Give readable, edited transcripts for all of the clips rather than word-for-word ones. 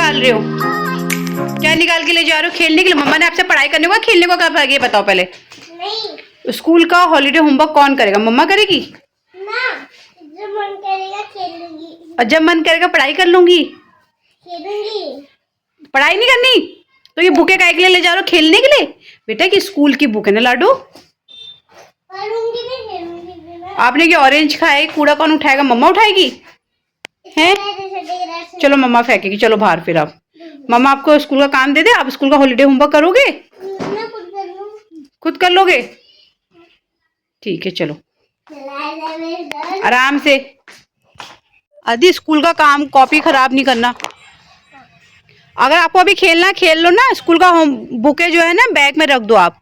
निकाल रहे हो? क्या निकाल के ले जा रहे हो? खेलने के लिए? मम्मा ने आपसे पढ़ाई करने को खेलने को कहा? ये बताओ पहले। नहीं। स्कूल का हॉलीडे होमवर्क कौन करेगा? मम्मा करेगी ना। जब मन करेगा खेल लूंगी, और जब मन करेगा पढ़ाई कर लूंगी। खेलूंगी। पढ़ाई नहीं करनी तो ये बुके काहे के लिए ले जा रहे हो? खेलने के लिए? बेटा कि स्कूल की बुक है ना लाडू। आपने क्या ऑरेंज खाए? कूड़ा कौन उठाएगा? मम्मा उठाएगी हैं? चलो मम्मा फेंकेगी। चलो बाहर। फिर आप मम्मा आपको स्कूल का काम दे दे, आप स्कूल का हॉलीडे होमवर्क करोगे? खुद कर लोगे? ठीक है चलो आराम से। आदि स्कूल का काम कॉपी खराब नहीं करना। अगर आपको अभी खेलना खेल लो ना। स्कूल का होम बुके जो है ना बैग में रख दो आप।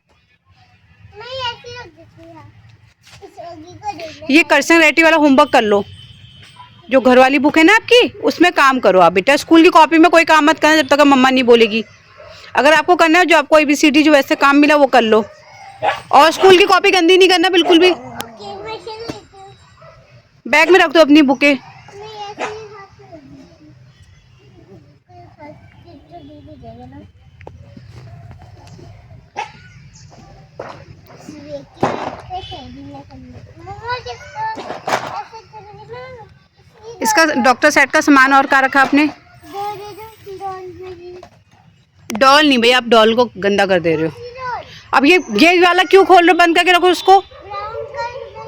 ये कर्सन रेटी वाला होमवर्क कर लो। जो घर वाली बुक है ना आपकी उसमें काम करो आप बेटा। स्कूल की कॉपी में कोई काम मत करना जब तक मम्मा नहीं बोलेगी। अगर आपको करना है जो आपको ABCD जो वैसे काम मिला वो कर लो। और स्कूल की कॉपी गंदी नहीं करना बिल्कुल भी। बैग में रख दो अपनी बुके। इसका डॉक्टर सेट का सामान और क्या रखा आपने? डॉल नहीं भैया, आप डॉल को गंदा कर दे रहे हो। अब ये वाला क्यों खोल रहे हो? बंद करके रखो उसको।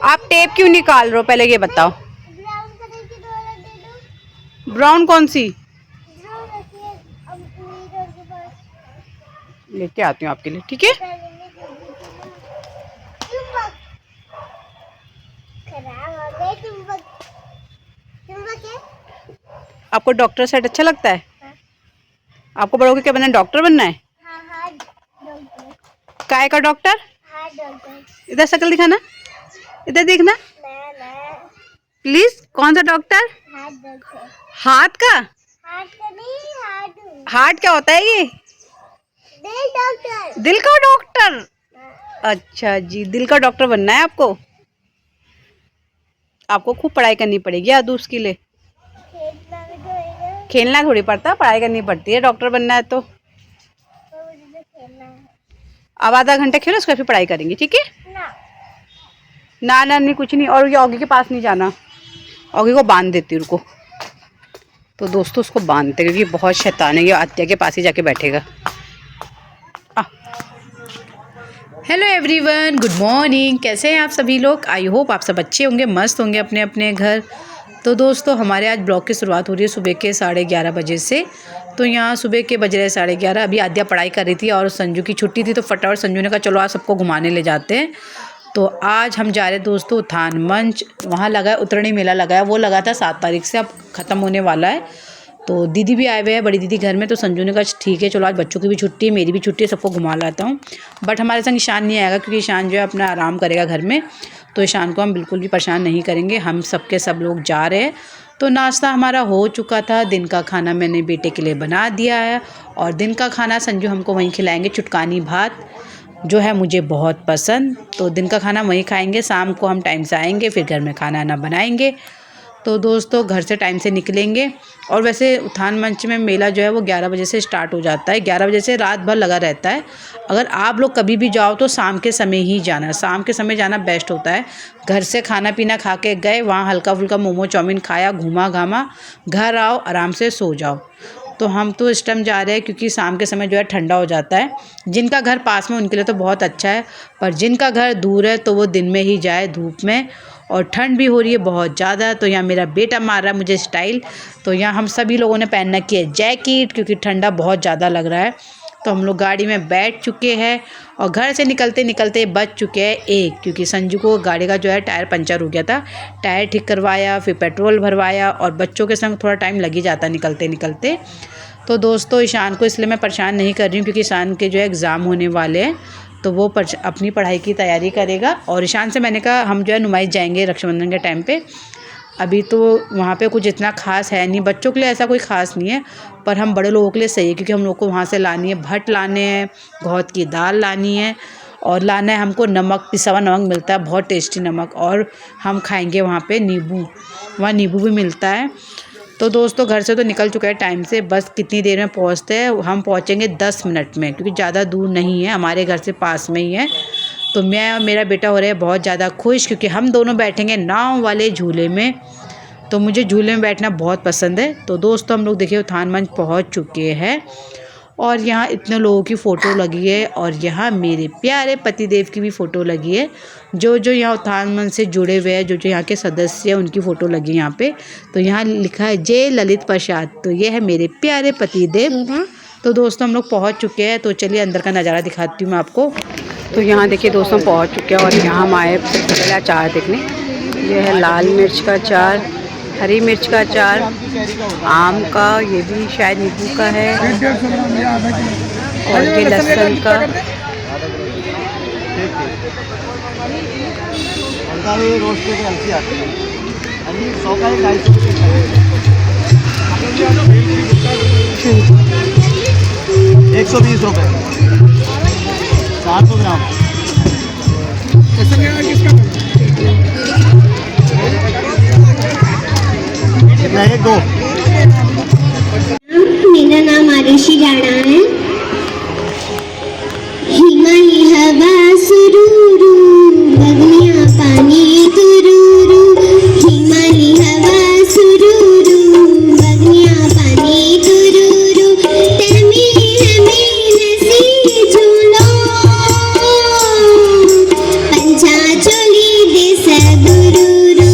आप टेप क्यों निकाल रहे हो? पहले ये बताओ। ब्राउन कौन सी? लेके आती हूँ आपके लिए, ठीक है? आपको डॉक्टर सेट अच्छा लगता है? आपको बड़ों के क्या बनना है? डॉक्टर बनना है? काय का डॉक्टर? इधर शक्ल दिखाना, इधर देखना प्लीज। कौन सा डॉक्टर? हाथ का? हार्ट क्या होता है ये? दिल का डॉक्टर। अच्छा जी, दिल का डॉक्टर बनना है आपको। आपको खूब पढ़ाई करनी पड़ेगी याद उसके लिए। खेलना थोड़ी पड़ता, पढ़ाई करनी पड़ती है डॉक्टर बनना है तो। अब आधा घंटा खेलो, उसका फिर पढ़ाई करेंगे, ठीक है? ना ना नहीं कुछ नहीं। और ये ऑगी के पास नहीं जाना। ऑगी को बांध देती हूँ, रुको। तो दोस्तों उसको बांधते क्योंकि बहुत शैतान है, ये आत्या के पास ही जाके बैठेगा। Hello everyone, good morning. कैसे हैं आप सभी लोग? आई होप आप सब अच्छे होंगे, मस्त होंगे अपने अपने घर। तो दोस्तों हमारे आज ब्लॉग की शुरुआत हो रही है सुबह के 11:30 बजे से। तो यहाँ सुबह के बज रहे 11:30। अभी आद्या पढ़ाई कर रही थी और संजू की छुट्टी थी तो फटाफट संजू ने कहा चलो आज सबको घुमाने ले जाते हैं। तो आज हम जा रहे हैं दोस्तों उत्थान मंच। वहाँ लगा है उत्तरायणी मेला लगा है, वो लगा था 7 तारीख से, अब ख़त्म होने वाला है। तो दीदी भी आए हुए हैं, बड़ी दीदी घर में। तो संजू ने कहा ठीक है चलो आज बच्चों की भी छुट्टी है, मेरी भी छुट्टी है, सबको घुमा लाता हूँ। बट हमारे संग ईशान नहीं आएगा क्योंकि ईशान जो है अपना आराम करेगा घर में। तो ईशान को हम बिल्कुल भी परेशान नहीं करेंगे, हम सबके सब लोग जा रहे हैं। तो नाश्ता हमारा हो चुका था, दिन का खाना मैंने बेटे के लिए बना दिया है। और दिन का खाना संजू हमको वहीं खिलाएंगे, चुटकानी भात जो है मुझे बहुत पसंद। तो दिन का खाना वहीं खाएंगे, शाम को हम टाइम से आएंगे फिर घर में खाना ना बनाएंगे। तो दोस्तों घर से टाइम से निकलेंगे। और वैसे उत्थान मंच में मेला जो है वो 11 बजे से स्टार्ट हो जाता है, 11 बजे से रात भर लगा रहता है। अगर आप लोग कभी भी जाओ तो शाम के समय ही जाना, शाम के समय जाना बेस्ट होता है। घर से खाना पीना खा के गए, वहाँ हल्का फुल्का मोमो चाउमीन खाया, घूमा घामा, घर आओ आराम से सो जाओ। तो हम तो इस टाइम जा रहे हैं क्योंकि शाम के समय जो है ठंडा हो जाता है। जिनका घर पास में उनके लिए तो बहुत अच्छा है, पर जिनका घर दूर है तो वो दिन में ही जाए धूप में। और ठंड भी हो रही है बहुत ज़्यादा। तो यहाँ मेरा बेटा मार रहा है मुझे स्टाइल। तो यहाँ हम सभी लोगों ने पहन रखी है जैकेट क्योंकि ठंडा बहुत ज़्यादा लग रहा है। तो हम लोग गाड़ी में बैठ चुके हैं और घर से निकलते निकलते बज चुके हैं 1, क्योंकि संजू को गाड़ी का जो है टायर पंचर हो गया था। टायर ठीक करवाया, फिर पेट्रोल भरवाया, और बच्चों के संग थोड़ा टाइम लग ही जाता निकलते निकलते। तो दोस्तों ईशान को इसलिए मैं परेशान नहीं कर रही हूँ क्योंकि ईशान के जो है एग्ज़ाम होने वाले हैं, तो वो अपनी पढ़ाई की तैयारी करेगा। और ईशान से मैंने कहा हम जो है नुमाइश जाएंगे रक्षाबंधन के टाइम पे। अभी तो वहाँ पे कुछ इतना खास है नहीं, बच्चों के लिए ऐसा कोई ख़ास नहीं है, पर हम बड़े लोगों के लिए सही है क्योंकि हम लोग को वहाँ से लानी है भट्ट लाने हैं, घौद की दाल लानी है, और लाना है हमको नमक, पिसा हुआ नमक मिलता है बहुत टेस्टी नमक। और हम खाएँगे वहाँ पर नींबू, वहाँ नींबू भी मिलता है। तो दोस्तों घर से तो निकल चुका है टाइम से, बस कितनी देर में पहुंचते हैं। हम पहुंचेंगे 10 मिनट में, क्योंकि ज़्यादा दूर नहीं है, हमारे घर से पास में ही है। तो मैं और मेरा बेटा हो रहे हैं बहुत ज़्यादा खुश, क्योंकि हम दोनों बैठेंगे नाव वाले झूले में। तो मुझे झूले में बैठना बहुत पसंद है। तो दोस्तों हम लोग देखिए उद्यान मंच पहुँच चुके हैं और यहाँ इतने लोगों की फ़ोटो लगी है और यहाँ मेरे प्यारे पतिदेव की भी फ़ोटो लगी है। जो जो यहाँ उद्यान मंच से जुड़े हुए हैं, जो जो यहाँ के सदस्य हैं, उनकी फ़ोटो लगी है यहाँ पे। तो यहाँ लिखा है जय ललित प्रसाद। तो ये है मेरे प्यारे पतिदेव। तो दोस्तों हम लोग पहुँच चुके हैं। तो चलिए अंदर का नज़ारा दिखाती हूँ मैं आपको। तो यहाँ देखिए दोस्तों पहुँच चुके हैं और यहाँ हम आए पहले अचार देखने। ये है लाल मिर्च का अचार, हरी मिर्च का अचार, आम का, ये भी शायद नींबू का है, और ये लहसुन का। ₹120 400 ग्राम। एक दो। मेरा नाम आरुषि राणा है। हिमालय हवा सुरूरू, बगलियां पानी तुरूरू। हिमालय हवा सुरूरू, बगलियां पानी तुरूरू। तमी हमें नसी झूलो, पंचा चोली दे सगुरूरू,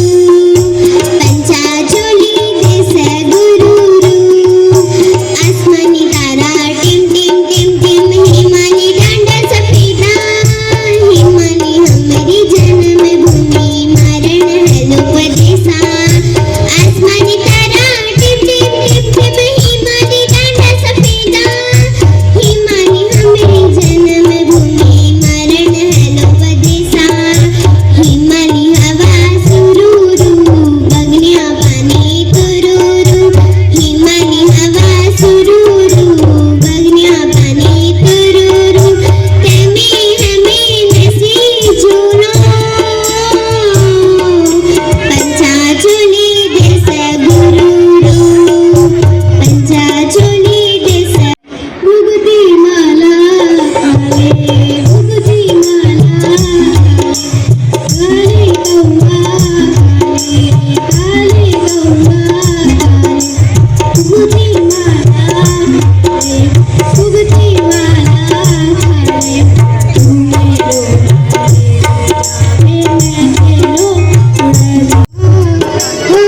पंचा चोली दे सगुरूरू। आसमानी तारा टिम टिम टिम टिम, हिमालय डांडा सफेदा। हिमालय हमारी जन्म भूमि, मरण है लोपदेशा। आसमानी तारा टिम टिम टिम टिम, हिमालय डांडा सफेदा। हिमालय हमारी जन्म भूमि, मरण है लोपदेशा। हिमालय हवा सुरूरू, बगलियां पानी तुरूरू। हिमालय हवा सुरूरू, बगलियां पानी तुरूरू। तमी हमें नसी झूलो, पंचा चोली दे सगुरूरू, पंचा चोली दे स। भुगती माला काले, भुगती माला काले कौआ काले, काले कौआ काले। भुगती माला काले, भुगती माला काले। तुम्हें मैं खेलो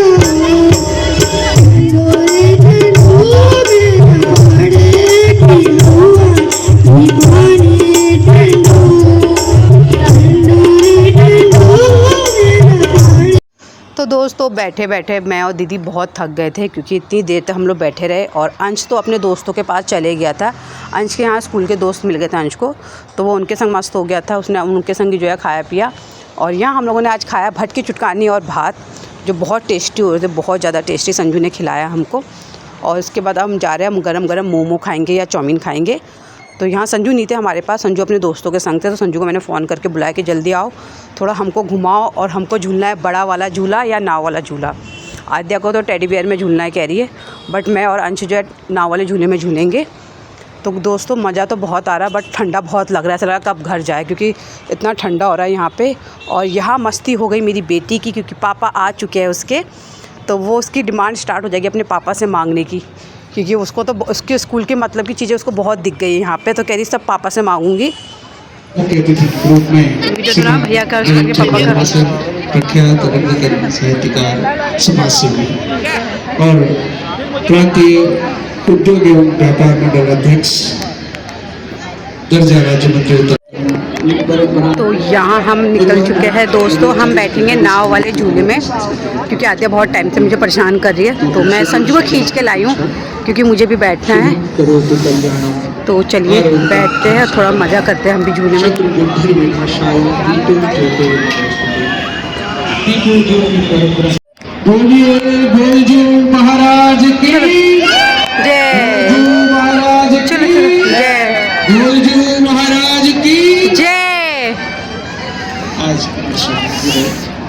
उड़ा गोरे ठंडो मेरा बड़े ठंडुआ, दीवाने ठंडो, ठंडो रे ठंडो मेरा बड़े। तो दोस्तों बैठे बैठे मैं और दीदी बहुत थक गए थे, क्योंकि इतनी देर तक हम लोग बैठे रहे। और अंश तो अपने दोस्तों के पास चले गया था। अंश के यहाँ स्कूल के दोस्त मिल गए थे अंश को, तो वो उनके संग मस्त हो गया था। उसने उनके संग जो है खाया पिया। और यहाँ हम लोगों ने आज खाया भटकी चुटकानी और भात, जो बहुत टेस्टी हो रहे थे, बहुत ज़्यादा टेस्टी संजू ने खिलाया हमको। और इसके बाद हम जा रहे हैं, हम गरम गरम मोमो खाएँगे या चाउमीन खाएँगे। तो यहाँ संजू नहीं थे हमारे पास, संजू अपने दोस्तों के संग थे। तो संजू को मैंने फ़ोन करके बुलाया कि जल्दी आओ, थोड़ा हमको घुमाओ और हमको झूलना है बड़ा वाला झूला या नाव वाला झूला। आद्या को तो टेडी बियर में झूलना है कह रही है, बट मैं और अंश जो है नाव वाले झूले में झूलेंगे। तो दोस्तों मज़ा तो बहुत आ रहा है, बट ठंडा बहुत लग रहा है। ऐसा लगा कब घर जाए, क्योंकि इतना ठंडा हो रहा है यहाँ पे। और यहाँ मस्ती हो गई मेरी बेटी की, क्योंकि पापा आ चुके हैं उसके। तो वो उसकी डिमांड स्टार्ट हो जाएगी अपने पापा से मांगने की, क्योंकि उसको तो उसके स्कूल के मतलब की चीज़ें उसको बहुत दिख गई है यहाँ पे। तो कह रही सब पापा से मांगूंगी। भैया का उसके पापा का प्रख्यात रंगकर्मी, साहित्यकार, समाज सेवी और प्रांतीय उद्योग एवं व्यापार मंडल अध्यक्ष, दर्जा राज्य मंत्री। तो यहाँ हम निकल चुके हैं दोस्तों। हम बैठेंगे नाव वाले झूले में, क्योंकि आद्या बहुत टाइम से मुझे परेशान कर रही है। तो मैं संजू को खींच के लाई हूँ, क्योंकि मुझे भी बैठना है। तो चलिए बैठते हैं, थोड़ा मज़ा करते हैं हम भी झूले में। महाराज की जय, महाराज चलो चलो जय, महाराज की जय। आज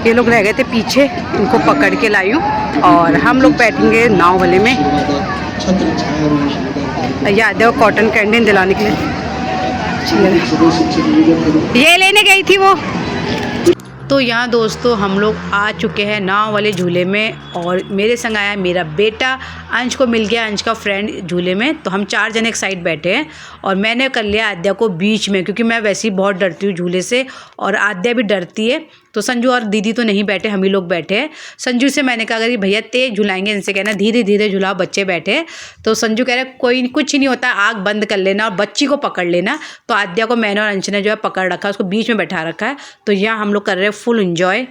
ये लोग रह गए थे पीछे, इनको पकड़ के लाई हूँ और हम लोग बैठेंगे नाव वाले में। छत्र छाया हुई सुविधा ये आधे कॉटन कैंडी दिलाने के लिए ये लेने गई थी वो। तो यहाँ दोस्तों हम लोग आ चुके हैं नाव वाले झूले में और मेरे संग आया मेरा बेटा। अंश को मिल गया अंश का फ्रेंड झूले में, तो हम 4 जने एक साइड बैठे हैं और मैंने कर लिया आद्या को बीच में, क्योंकि मैं वैसे ही बहुत डरती हूँ झूले से और आद्या भी डरती है। तो संजू और दीदी तो नहीं बैठे, हम ही लोग बैठे हैं। संजू से मैंने कहा अगर ये भैया तेज झुलाएंगे, इनसे कहना धीरे धीरे झुलाओ, बच्चे बैठे हैं। तो संजू कह रहे कोई कुछ नहीं होता, आँख बंद कर लेना और बच्ची को पकड़ लेना। तो आद्या को मैंने और अंश ने जो है पकड़ रखा है, उसको बीच में बैठा रखा है। तो यहाँ हम लोग कर रहे हैं फुल इंजॉय।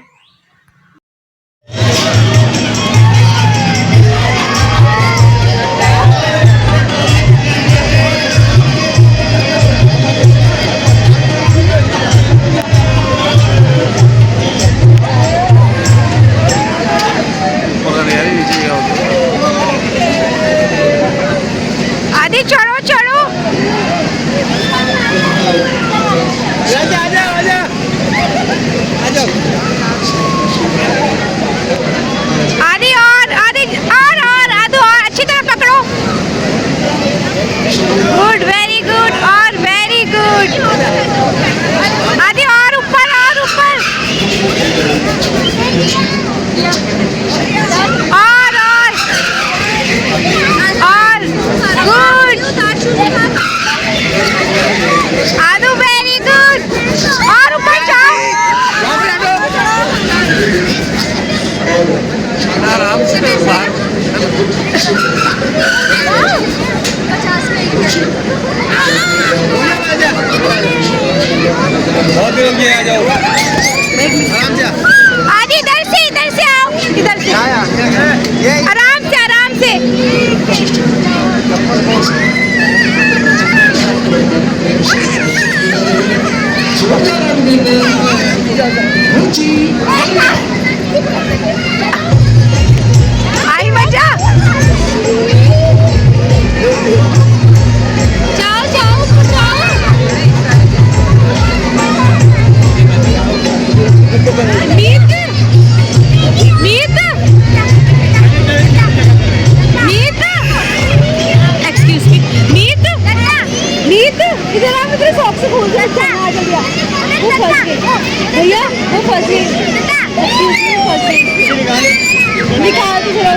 आदि चढ़ो चढ़ो आदि और आदि और आदि और अच्छी तरह पकड़ो। गुड वेरी गुड और वेरी गुड आदि और ऊपर और गुड आदू वेरी गुड और ऊपर जाओ। आराम से बहुत आ जाओ आराम से। आदि इधर से आओ, इधर से आराम से आई मजा। इधर आ, मेरे सॉक्स खोल दे। आ जल्दी आ, वो फंस गए भैया, वो फंस गए। निकाल दो थोड़ा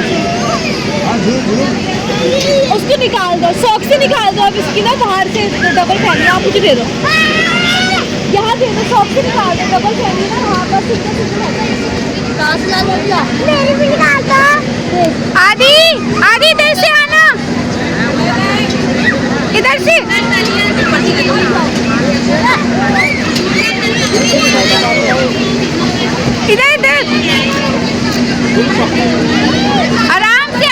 उसको निकाल दो, सॉक्स से निकाल दो। अब इसकी ना बाहर से डबल फैमिली आप मुझे दे दो, यहाँ दे दो, सॉक्स से निकाल दो डबल फैमिली ना। हाँ बस मेरे भी निकाल दो। आदि आदि इधर से आना, इधर से इधर इधर आराम से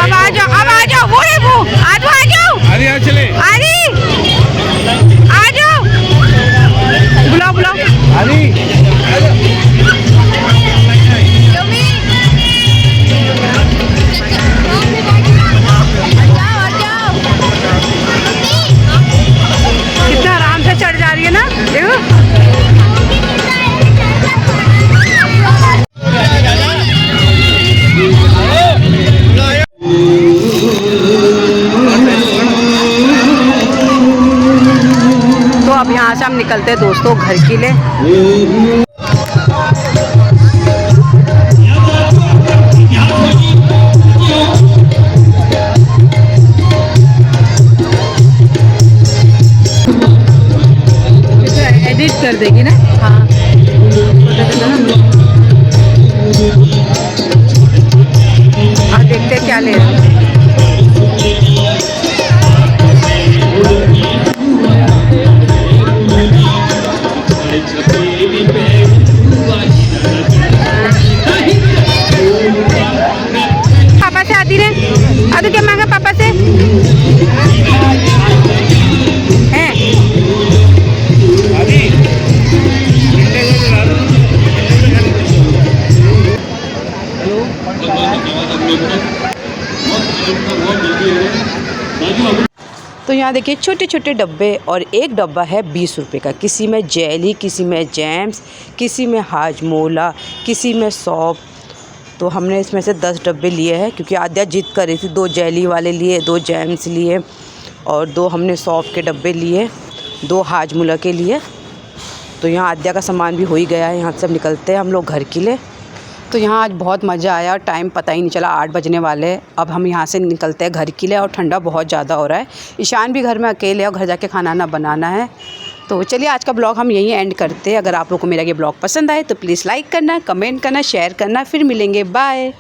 अब आ जाओ वो है वो आ जाओ अरे यार चले अरे आ जाओ बुलाओ बुलाओ अरे कितना आराम से चढ़ जा रही है ना देखो। तो अब यहाँ से हम निकलते हैं दोस्तों घर के लिए। एडिट कर देगी ना। हाँ हाँ देखते हैं क्या ले रहे हैं। पापा से आती रे आदू क्या मांगा पापा से हैं? तो यहाँ देखिए छोटे छोटे डब्बे और एक डब्बा है 20 रुपये का। किसी में जेली, किसी में जैम्स, किसी में हाजमोला, किसी में सौंफ। तो हमने इसमें से 10 डब्बे लिए हैं क्योंकि आद्या जिद कर रही थी। 2 जेली वाले लिए, 2 जैम्स लिए और 2 हमने सौंफ के डब्बे लिए, 2 हाजमोला के लिए। तो यहाँ आद्या का सामान भी हो ही गया है। यहाँ से अब निकलते हैं हम लोग घर के लिए। तो यहाँ आज बहुत मज़ा आया और टाइम पता ही नहीं चला, 8 बजने वाले। अब हम यहाँ से निकलते हैं घर के लिए और ठंडा बहुत ज़्यादा हो रहा है। ईशान भी घर में अकेले और घर जाके खाना ना बनाना है। तो चलिए आज का ब्लॉग हम यहीं एंड करते हैं। अगर आप लोगों को मेरा ये ब्लॉग पसंद आए तो प्लीज़ लाइक करना, कमेंट करना, शेयर करना। फिर मिलेंगे, बाय।